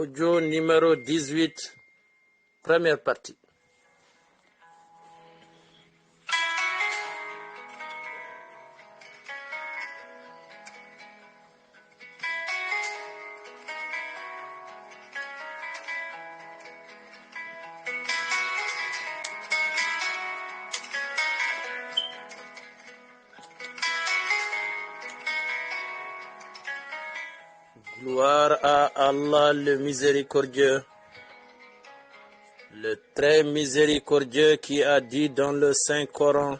Audio numéro 18, première partie. Gloire à Allah le miséricordieux, le très miséricordieux qui a dit dans le Saint-Coran: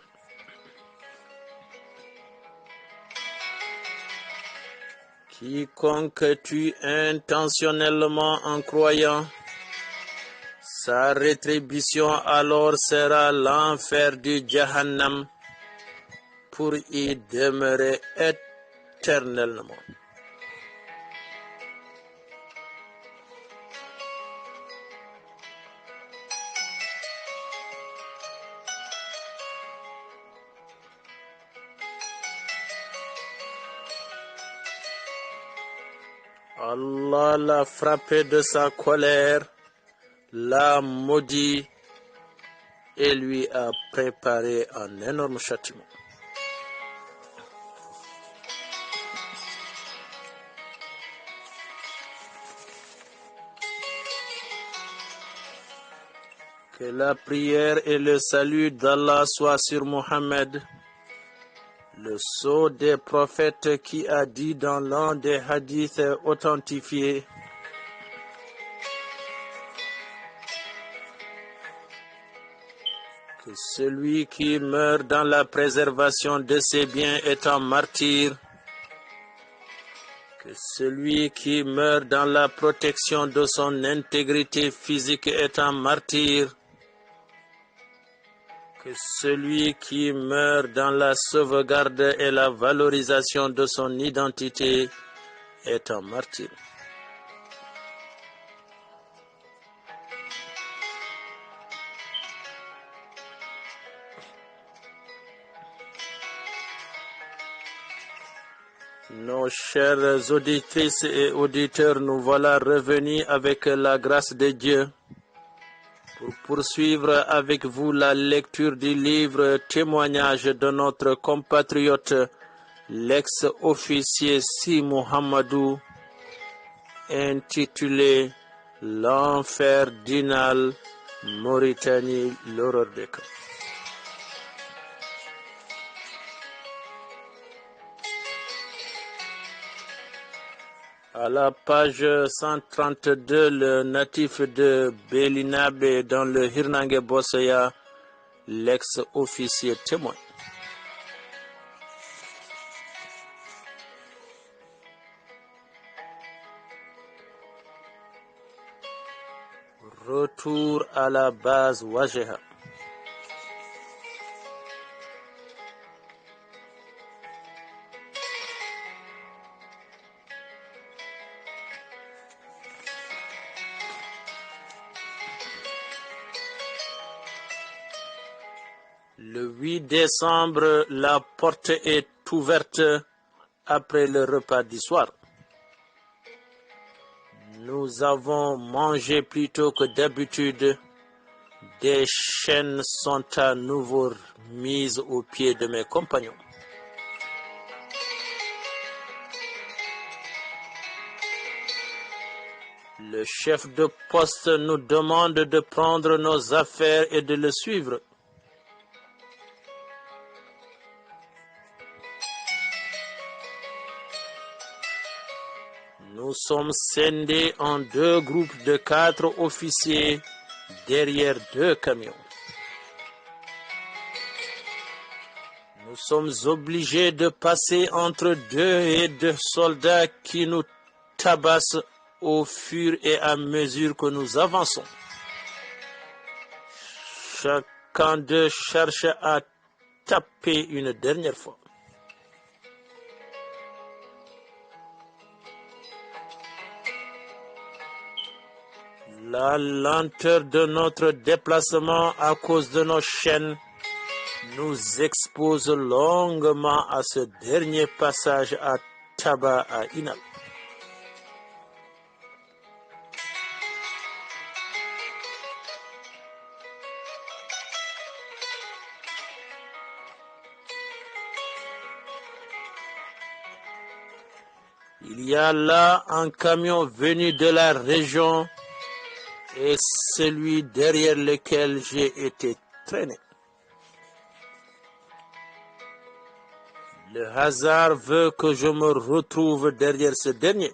quiconque tue intentionnellement un croyant, sa rétribution alors sera l'enfer du Jahannam pour y demeurer éternellement. Allah l'a frappé de sa colère, l'a maudit et lui a préparé un énorme châtiment. Que la prière et le salut d'Allah soient sur Mohammed, le sceau des prophètes, qui a dit dans l'un des hadiths authentifiés: que celui qui meurt dans la préservation de ses biens est un martyr, que celui qui meurt dans la protection de son intégrité physique est un martyr, que celui qui meurt dans la sauvegarde et la valorisation de son identité est un martyr. Nos chères auditrices et auditeurs, nous voilà revenus avec la grâce de Dieu pour poursuivre avec vous la lecture du livre témoignage de notre compatriote, l'ex-officier Si Mohamedou, intitulé L'enfer d'Inal, Mauritanie, l'horreur des camps. À la page 132, le natif de Belinabe dans le Hirnange Bossaya, l'ex-officier témoin. Retour à la base Wajeha. Le 8 décembre, la porte est ouverte après le repas du soir. Nous avons mangé plus tôt que d'habitude. Des chaînes sont à nouveau mises aux pieds de mes compagnons. Le chef de poste nous demande de prendre nos affaires et de le suivre. Nous sommes scindés en 2 groupes de 4 officiers derrière 2 camions. Nous sommes obligés de passer entre 2 et 2 soldats qui nous tabassent au fur et à mesure que nous avançons. Chacun d'eux cherche à taper une dernière fois. La lenteur de notre déplacement à cause de nos chaînes nous expose longuement à ce dernier passage à tabac à Inal. Il y a là un camion venu de la région et celui derrière lequel j'ai été traîné. Le hasard veut que je me retrouve derrière ce dernier.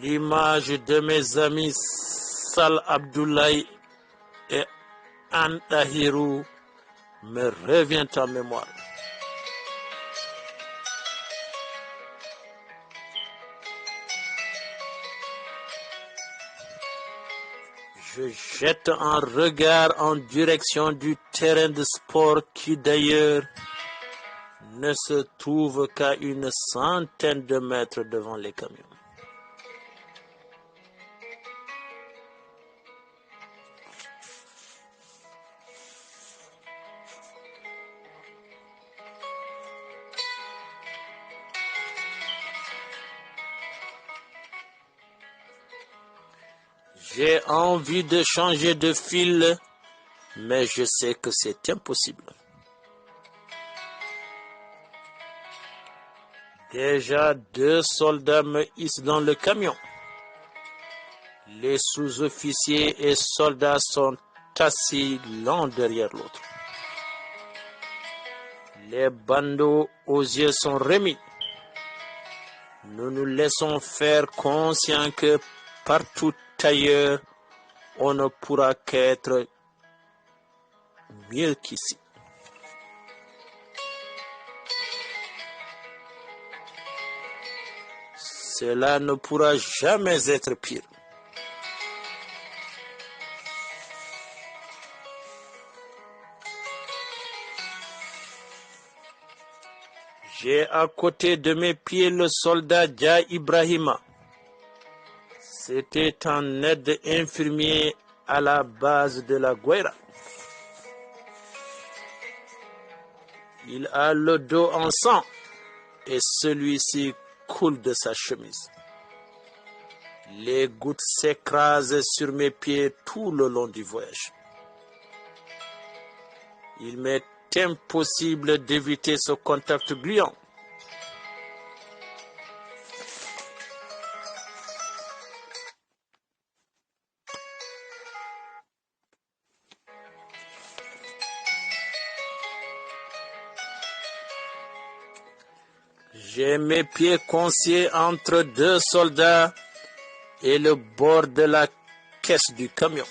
L'image de mes amis Sal Abdoulaye et Anne Tahirou me revient en mémoire. Je jette un regard en direction du terrain de sport qui d'ailleurs ne se trouve qu'à une centaine de mètres devant les camions. J'ai envie de changer de fil, mais je sais que c'est impossible. Déjà 2 soldats me hissent dans le camion. Les sous-officiers et soldats sont assis l'un derrière l'autre. Les bandeaux aux yeux sont remis. Nous nous laissons faire conscients que partout ailleurs, on ne pourra qu'être mieux qu'ici. Cela ne pourra jamais être pire. J'ai à côté de mes pieds le soldat Dja Ibrahima. C'était un aide infirmier à la base de la Guaira. Il a le dos en sang et celui-ci coule de sa chemise. Les gouttes s'écrasent sur mes pieds tout le long du voyage. Il m'est impossible d'éviter ce contact gluant. J'ai mes pieds coincés entre 2 soldats et le bord de la caisse du camion.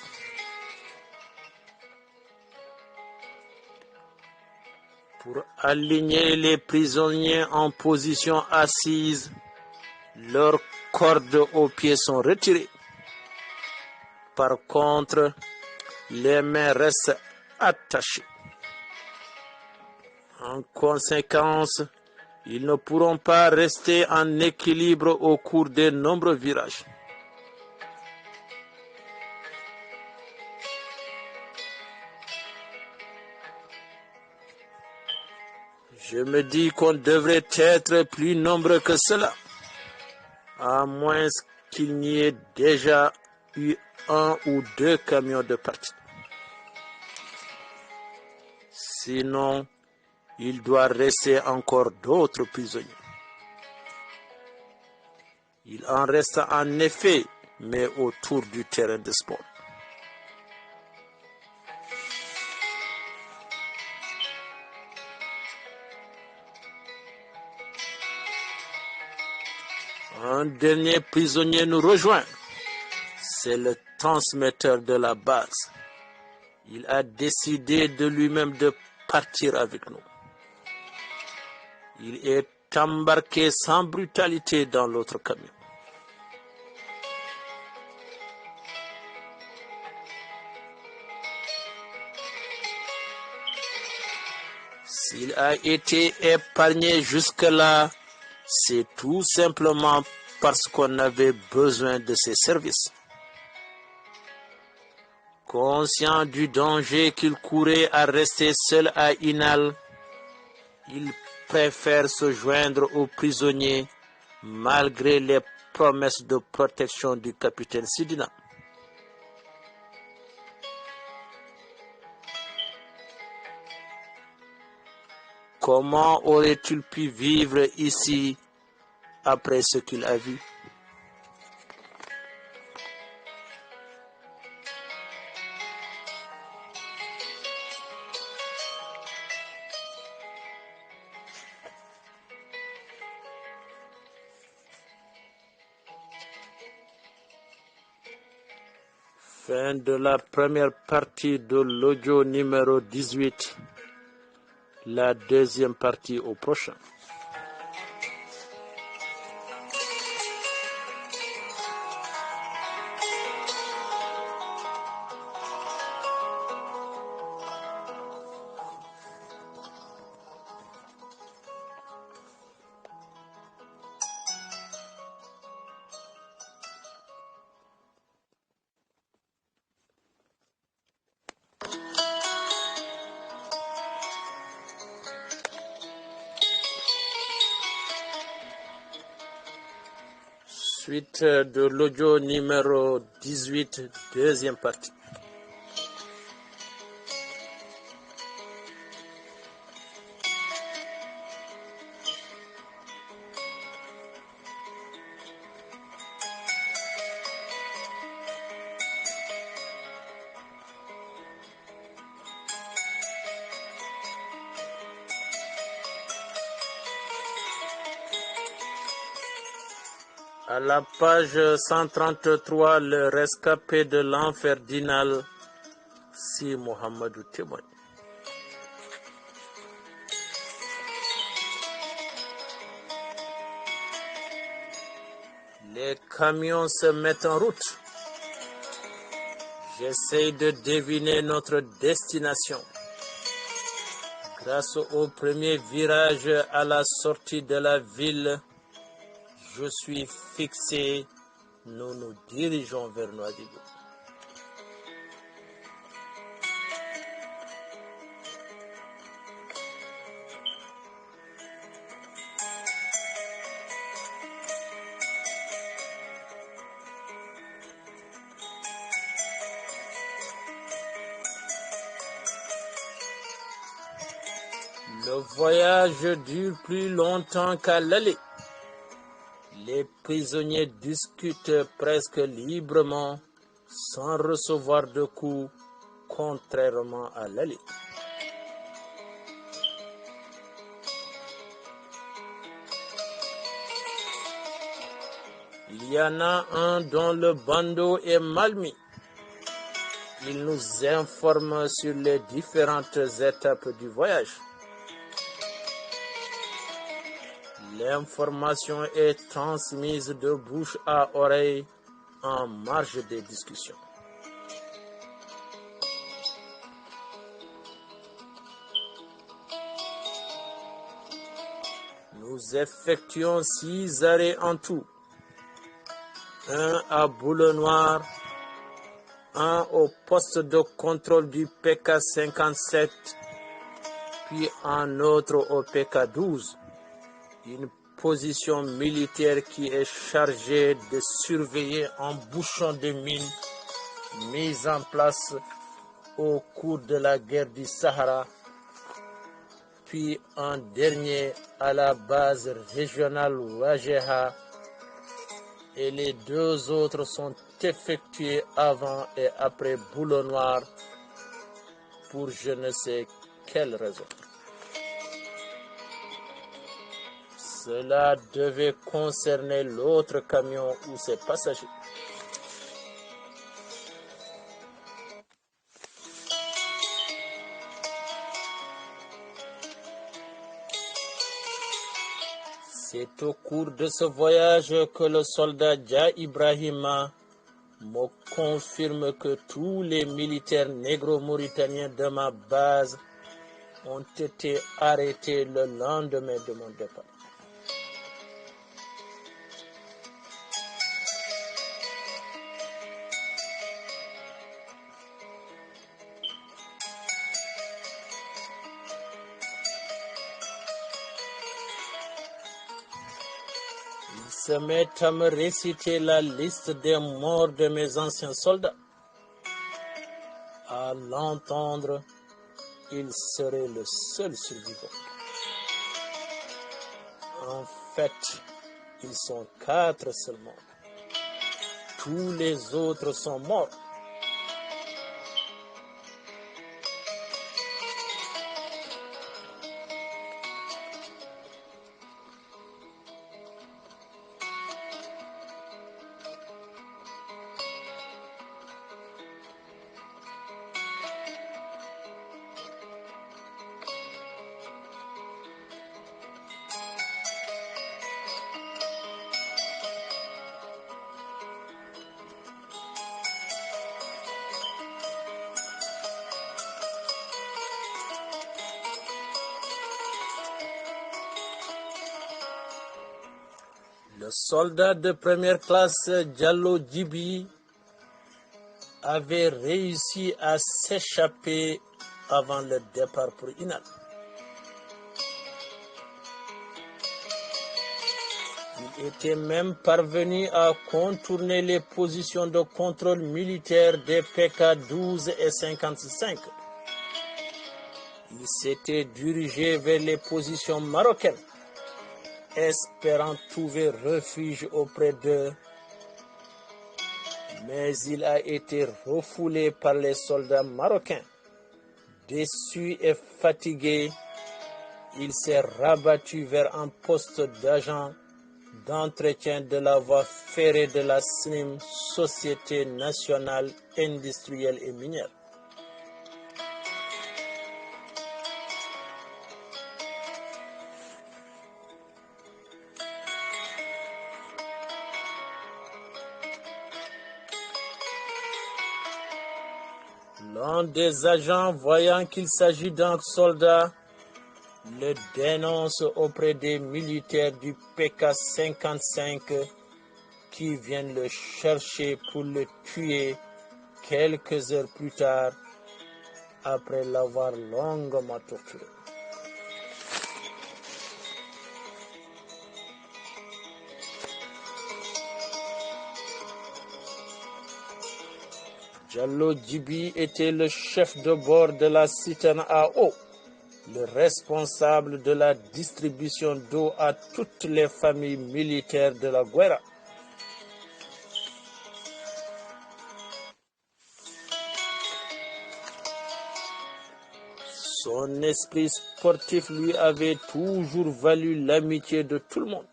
Pour aligner les prisonniers en position assise, leurs cordes aux pieds sont retirées. Par contre, les mains restent attachées. En conséquence, ils ne pourront pas rester en équilibre au cours des nombreux virages. Je me dis qu'on devrait être plus nombreux que cela, à moins qu'il n'y ait déjà eu 1 ou 2 camions de partie. Sinon, il doit rester encore d'autres prisonniers. Il en reste en effet, mais autour du terrain de sport. Un dernier prisonnier nous rejoint. C'est le transmetteur de la base. Il a décidé de lui-même de partir avec nous. Il est embarqué sans brutalité dans l'autre camion. S'il a été épargné jusque-là, c'est tout simplement parce qu'on avait besoin de ses services. Conscient du danger qu'il courait à rester seul à Inal, il préfère se joindre aux prisonniers malgré les promesses de protection du capitaine Sidina. Comment aurait-il pu vivre ici après ce qu'il a vu. Fin de la première partie de l'audio numéro 18. La deuxième partie au prochain. Suite de l'audio numéro 18, deuxième partie. À la page 133, le rescapé de l'enfer d'Inal, si Mohamedou témoigne. Les camions se mettent en route. J'essaye de deviner notre destination. Grâce au premier virage à la sortie de la ville, je suis fixé. Nous nous dirigeons vers Nouadhibou. Le voyage dure plus longtemps qu'à l'aller. Les prisonniers discutent presque librement, sans recevoir de coups, contrairement à l'aller. Il y en a un dont le bandeau est mal mis. Il nous informe sur les différentes étapes du voyage. L'information est transmise de bouche à oreille en marge des discussions. Nous effectuons 6 arrêts en tout. Un à Boule-Noire, un au poste de contrôle du PK57, puis un autre au PK12. Une position militaire qui est chargée de surveiller un bouchon de mine mis en place au cours de la guerre du Sahara, puis un dernier à la base régionale Wajeha, et les 2 autres sont effectués avant et après Boule-Noire pour je ne sais quelle raison. Cela devait concerner l'autre camion ou ses passagers. C'est au cours de ce voyage que le soldat Dja Ibrahima me confirme que tous les militaires négro-mauritaniens de ma base ont été arrêtés le lendemain de mon départ. Il se met à me réciter la liste des morts de mes anciens soldats. À l'entendre, il serait le seul survivant. En fait, Ils sont 4 seulement. Tous les autres sont morts. Le soldat de première classe Diallo Djibi avait réussi à s'échapper avant le départ pour Inal. Il était même parvenu à contourner les positions de contrôle militaire des PK-12 et 55. Il s'était dirigé vers les positions marocaines, espérant trouver refuge auprès d'eux, mais il a été refoulé par les soldats marocains. Déçu et fatigué, il s'est rabattu vers un poste d'agent d'entretien de la voie ferrée de la SNIM, Société nationale industrielle et minière. L'un des agents, voyant qu'il s'agit d'un soldat, le dénonce auprès des militaires du PK-55 qui viennent le chercher pour le tuer quelques heures plus tard après l'avoir longuement torturé. Diallo Djibi était le chef de bord de la citerne à eau, le responsable de la distribution d'eau à toutes les familles militaires de la Guerra. Son esprit sportif lui avait toujours valu l'amitié de tout le monde.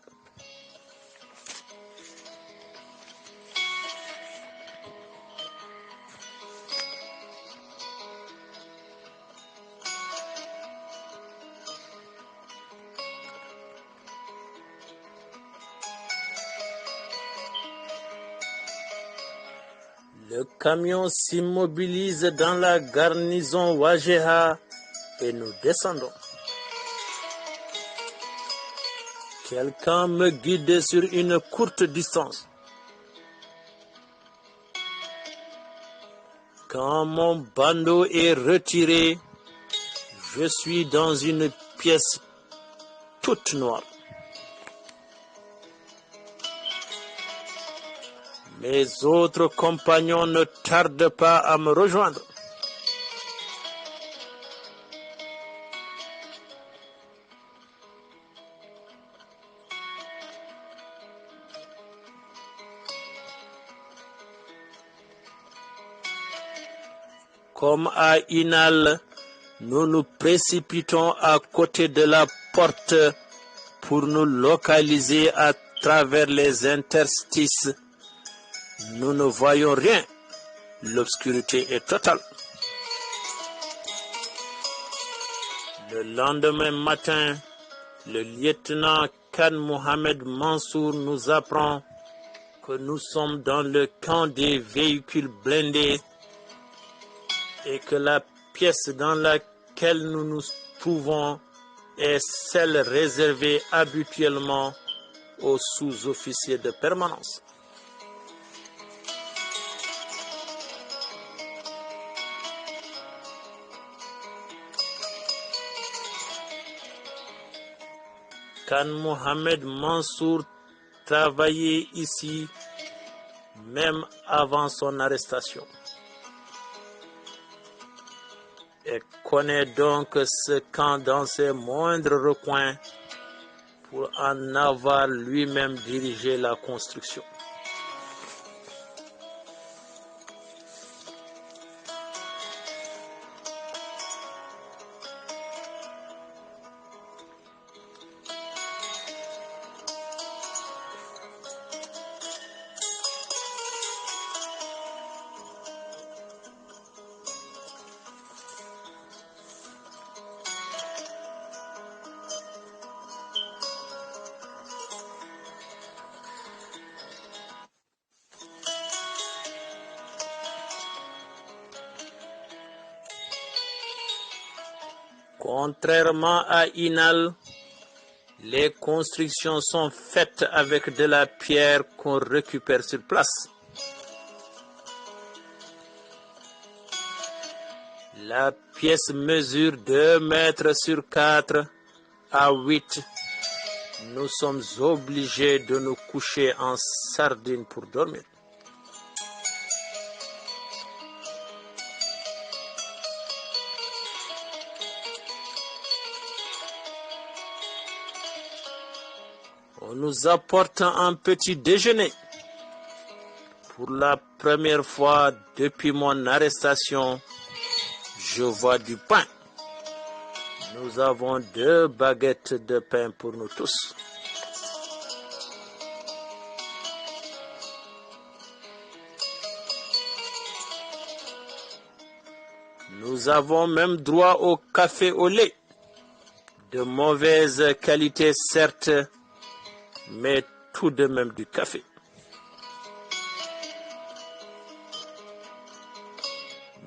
Le camion s'immobilise dans la garnison Wajeha et nous descendons. Quelqu'un me guide sur une courte distance. Quand mon bandeau est retiré, je suis dans une pièce toute noire. Mes autres compagnons ne tardent pas à me rejoindre. Comme à Inal, nous nous précipitons à côté de la porte pour nous localiser à travers les interstices. Nous ne voyons rien. L'obscurité est totale. Le lendemain matin, le lieutenant Khan Mohamed Mansour nous apprend que nous sommes dans le camp des véhicules blindés et que la pièce dans laquelle nous nous trouvons est celle réservée habituellement aux sous-officiers de permanence. Khan Mohamed Mansour travaillait ici même avant son arrestation et connaît donc ce camp dans ses moindres recoins pour en avoir lui-même dirigé la construction. Contrairement à Inal, les constructions sont faites avec de la pierre qu'on récupère sur place. La pièce mesure 2 mètres sur 4 à 8. Nous sommes obligés de nous coucher en sardine pour dormir. On nous apporte un petit déjeuner. Pour la première fois depuis mon arrestation, je vois du pain. Nous avons 2 baguettes de pain pour nous tous. Nous avons même droit au café au lait. De mauvaise qualité certes, mais tout de même du café.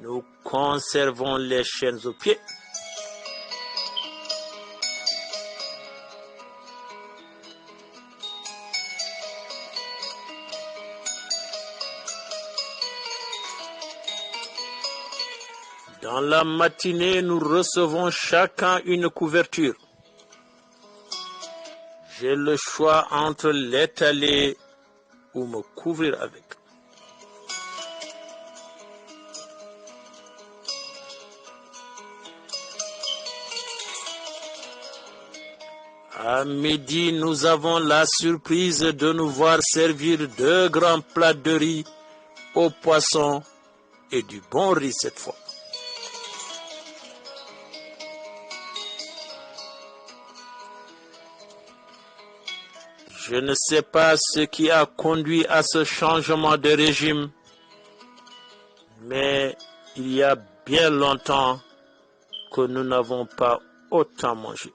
Nous conservons les chaînes aux pieds. Dans la matinée, nous recevons chacun une couverture. J'ai le choix entre l'étaler ou me couvrir avec. À midi, nous avons la surprise de nous voir servir 2 grands plats de riz au poisson et du bon riz cette fois. Je ne sais pas ce qui a conduit à ce changement de régime, mais il y a bien longtemps que nous n'avons pas autant mangé.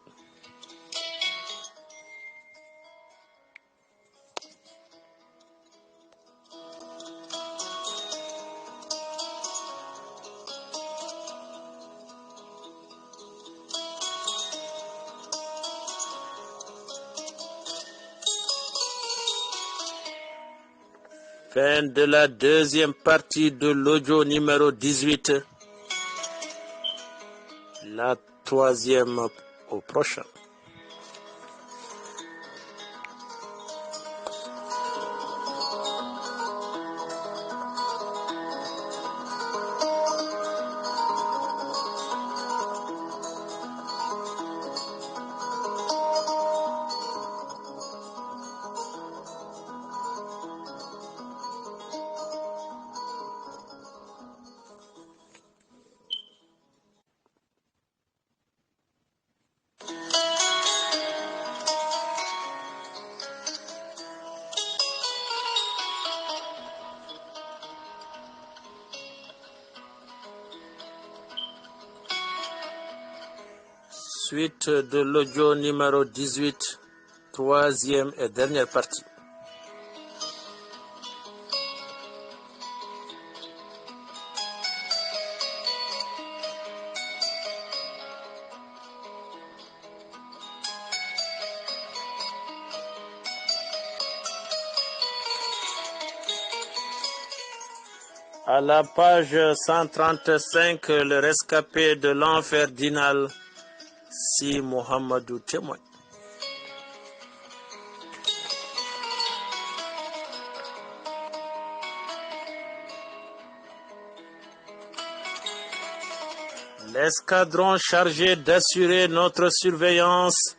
Fin de la deuxième partie de l'audio numéro 18. La troisième au prochain. Suite de l'audio numéro 18, troisième et dernière partie. À la page 135, le rescapé de l'enfer d'Inal, Si Mohamedou témoigne. L'escadron chargé d'assurer notre surveillance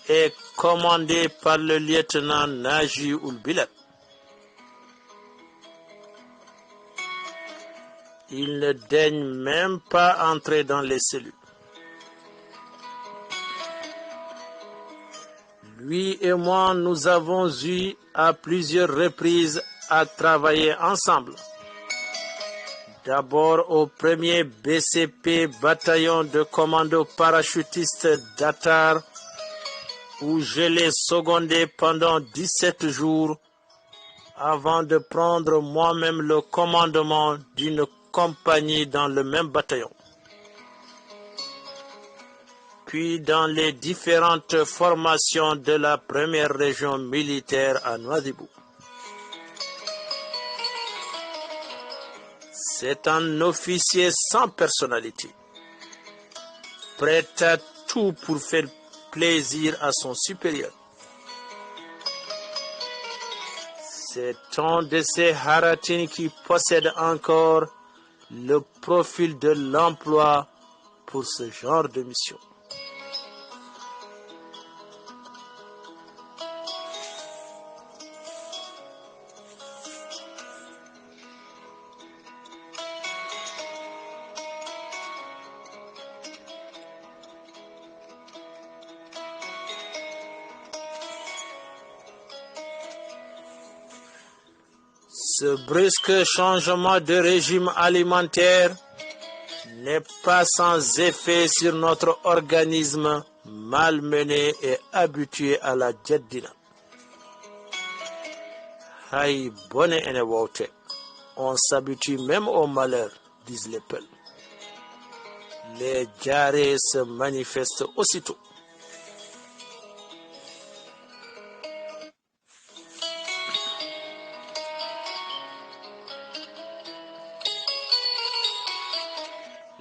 est commandé par le lieutenant Naji Oul-Bilal. Il ne daigne même pas entrer dans les cellules. Lui et moi, nous avons eu à plusieurs reprises à travailler ensemble. D'abord au premier BCP bataillon de commando parachutiste d'Atar, où je l'ai secondé pendant 17 jours avant de prendre moi-même le commandement d'une compagnie dans le même bataillon. Puis dans les différentes formations de la première région militaire à Nouadhibou. C'est un officier sans personnalité, prêt à tout pour faire plaisir à son supérieur. C'est un de ces haratines qui possède encore le profil de l'emploi pour ce genre de mission. Ce brusque changement de régime alimentaire n'est pas sans effet sur notre organisme malmené et habitué à la djeddina. Hay bonne ene wote. On s'habitue même au malheur, disent les Peuls. Les diarrhées se manifestent aussitôt.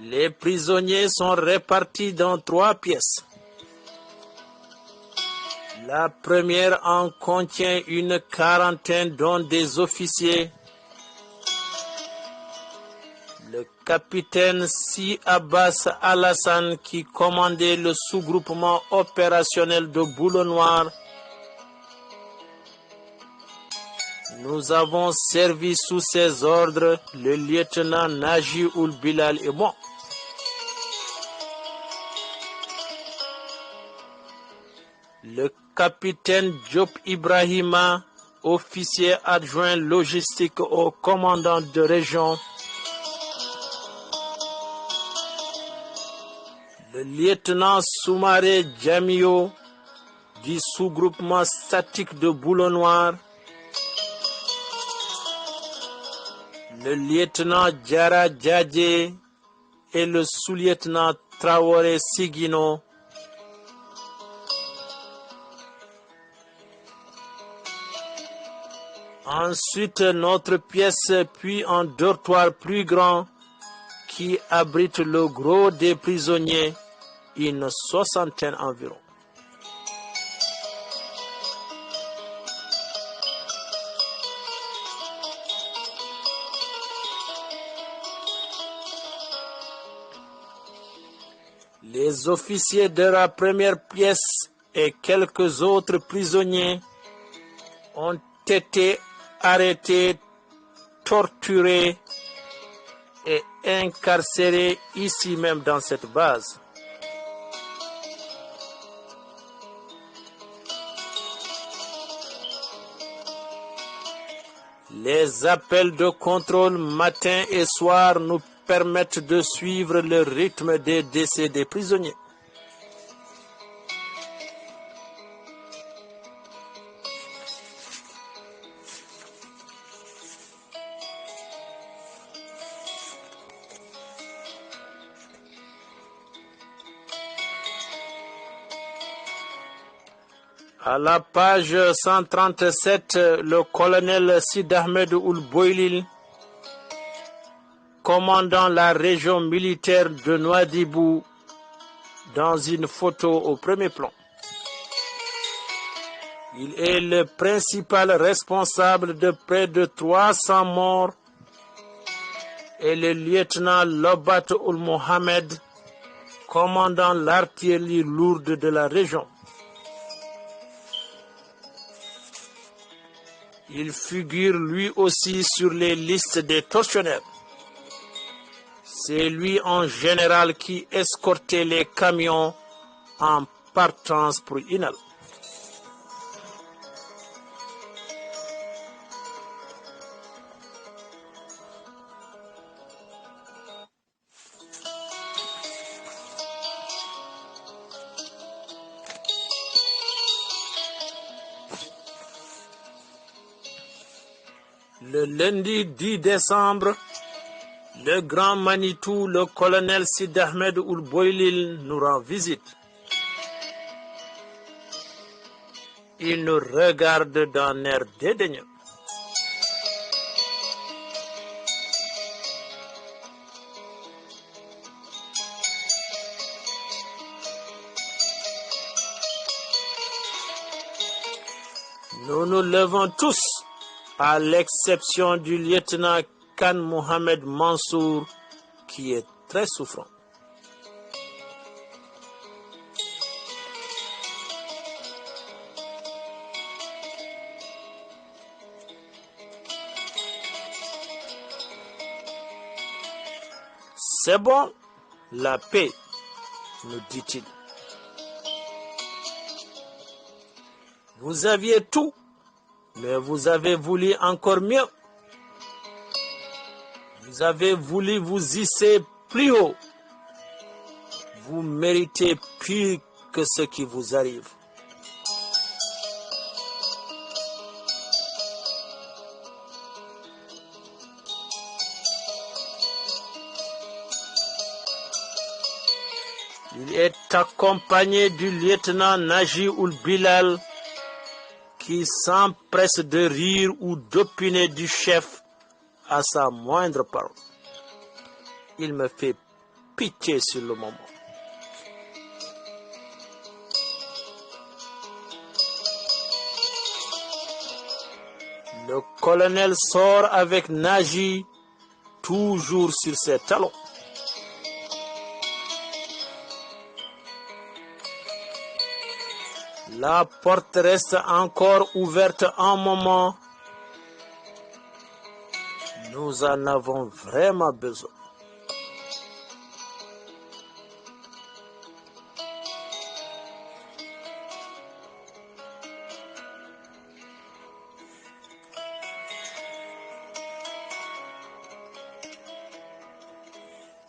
Les prisonniers sont répartis dans 3 pièces. La première en contient une quarantaine dont des officiers. Le capitaine Si Abbas Alassane qui commandait le sous-groupement opérationnel de Boulot Noir. Nous avons servi sous ses ordres le lieutenant Naji Oul-Bilal et moi. Le capitaine Diop Ibrahima, officier adjoint logistique au commandant de région. Le lieutenant Soumaré Djamio du sous-groupement statique de Boulot Noir. Le lieutenant Diara Djadje et le sous-lieutenant Traoré Sigino. Ensuite, notre pièce, puis un dortoir plus grand qui abrite le gros des prisonniers, une soixantaine environ. Les officiers de la première pièce et quelques autres prisonniers ont été arrêtés, torturés et incarcérés ici même dans cette base. Les appels de contrôle matin et soir nous permettent de suivre le rythme des décès des prisonniers. À la page 137, le colonel Sid Ahmed Ould Boylil, commandant la région militaire de Nouadhibou, dans une photo au premier plan. Il est le principal responsable de près de 300 morts et le lieutenant Lobat Ould Mohamed, commandant l'artillerie lourde de la région. Il figure lui aussi sur les listes des tortionnaires. C'est lui en général qui escortait les camions en partance pour Inal. Le lundi 10 décembre, le grand Manitou, le colonel Sid Ahmed Ould Boylil, nous rend visite. Il nous regarde d'un air dédaigneux. Nous nous levons tous, à l'exception du lieutenant Khan Mohamed Mansour, qui est très souffrant. C'est bon, la paix, nous dit-il. Vous aviez tout, mais vous avez voulu encore mieux. Vous avez voulu vous hisser plus haut. Vous méritez pire que ce qui vous arrive. Il est accompagné du lieutenant Naji Ould Bilal qui s'empresse de rire ou d'opiner du chef à sa moindre parole. Il me fait pitié sur le moment. Le colonel sort avec Naji, toujours sur ses talons. La porte reste encore ouverte un moment. Nous en avons vraiment besoin.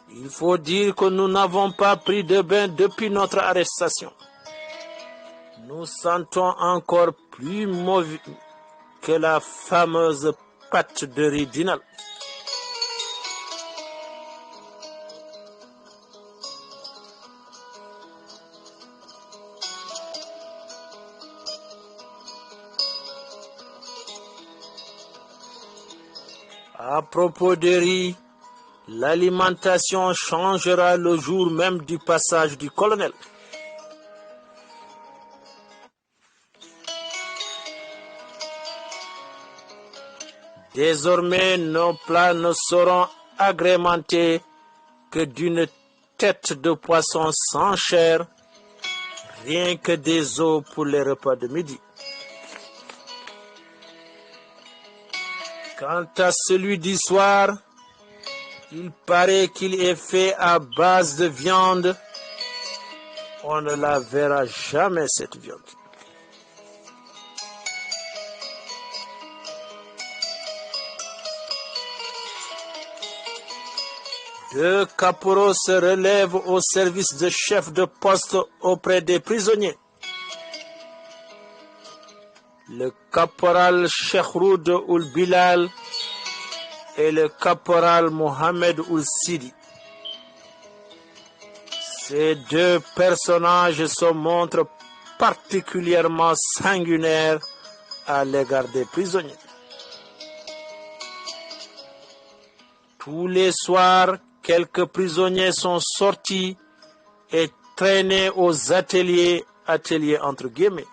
Il faut dire que nous n'avons pas pris de bain depuis notre arrestation. Nous sentons encore plus mauvais que la fameuse pâte de riz d'Inal. À propos de riz, l'alimentation changera le jour même du passage du colonel. Désormais, nos plats ne seront agrémentés que d'une tête de poisson sans chair, rien que des os pour les repas de midi. Quant à celui du soir, il paraît qu'il est fait à base de viande. On ne la verra jamais, cette viande. Deux caporaux se relèvent au service de chef de poste auprès des prisonniers. Le caporal Cheikh Ould Bilal et le caporal Mohamed Ould Sidi. Ces deux personnages se montrent particulièrement sanguinaires à l'égard des prisonniers. Tous les soirs, quelques prisonniers sont sortis et traînés aux ateliers entre guillemets.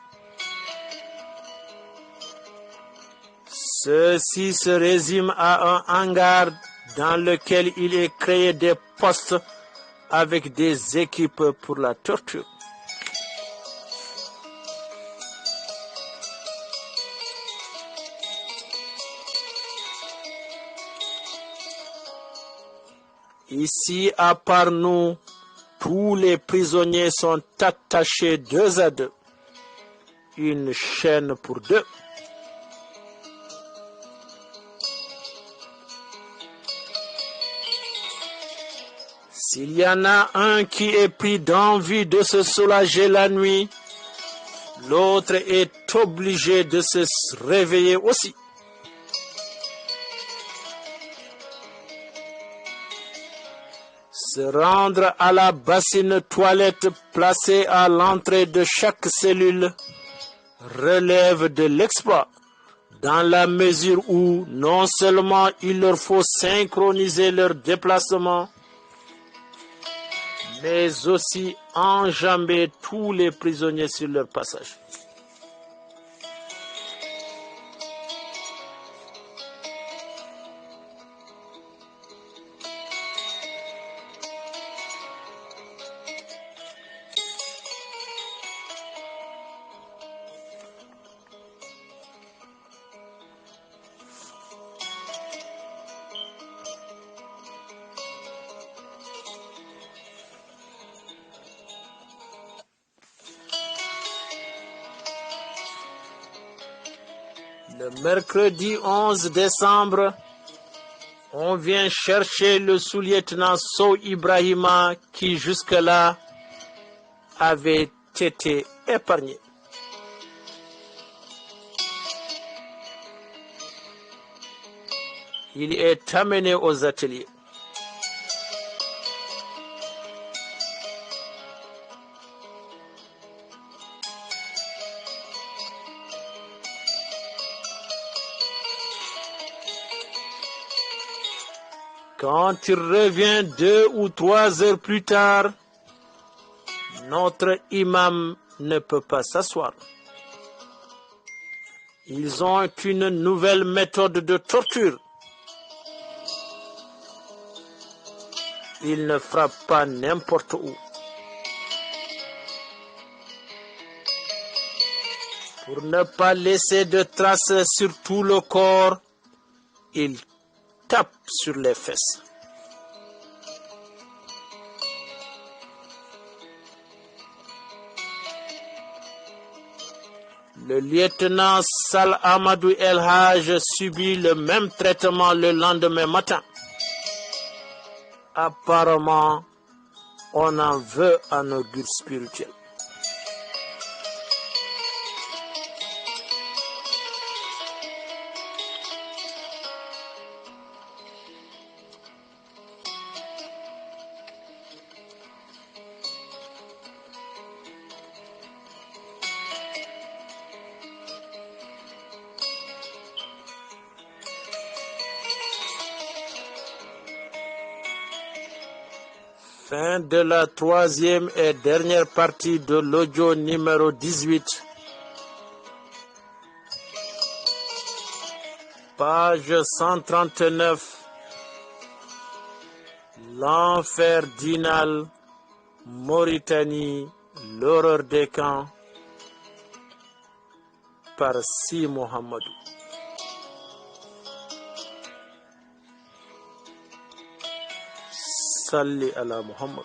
Ceci se résume à un hangar dans lequel il est créé des postes avec des équipes pour la torture. Ici, à part nous, tous les prisonniers sont attachés deux à deux, une chaîne pour deux. S'il y en a un qui est pris d'envie de se soulager la nuit, l'autre est obligé de se réveiller aussi. Se rendre à la bassine toilette placée à l'entrée de chaque cellule relève de l'exploit, dans la mesure où non seulement il leur faut synchroniser leur déplacement, mais aussi enjamber tous les prisonniers sur leur passage. Le mercredi 11 décembre, on vient chercher le sous-lieutenant Sow Ibrahima qui jusque-là avait été épargné. Il est amené aux ateliers. Quand il revient 2 ou 3 heures plus tard, notre imam ne peut pas s'asseoir. Ils ont une nouvelle méthode de torture. Ils ne frappent pas n'importe où. Pour ne pas laisser de traces sur tout le corps, ils tapent sur les fesses. Le lieutenant Sal Amadou El Haj subit le même traitement le lendemain matin. Apparemment, on en veut à nos guides spirituels. Fin de la troisième et dernière partie de l'audio numéro 18. Page 139. L'enfer d'Inal, Mauritanie, l'horreur des camps, par Si Mohamedou. Salli ala Muhammad.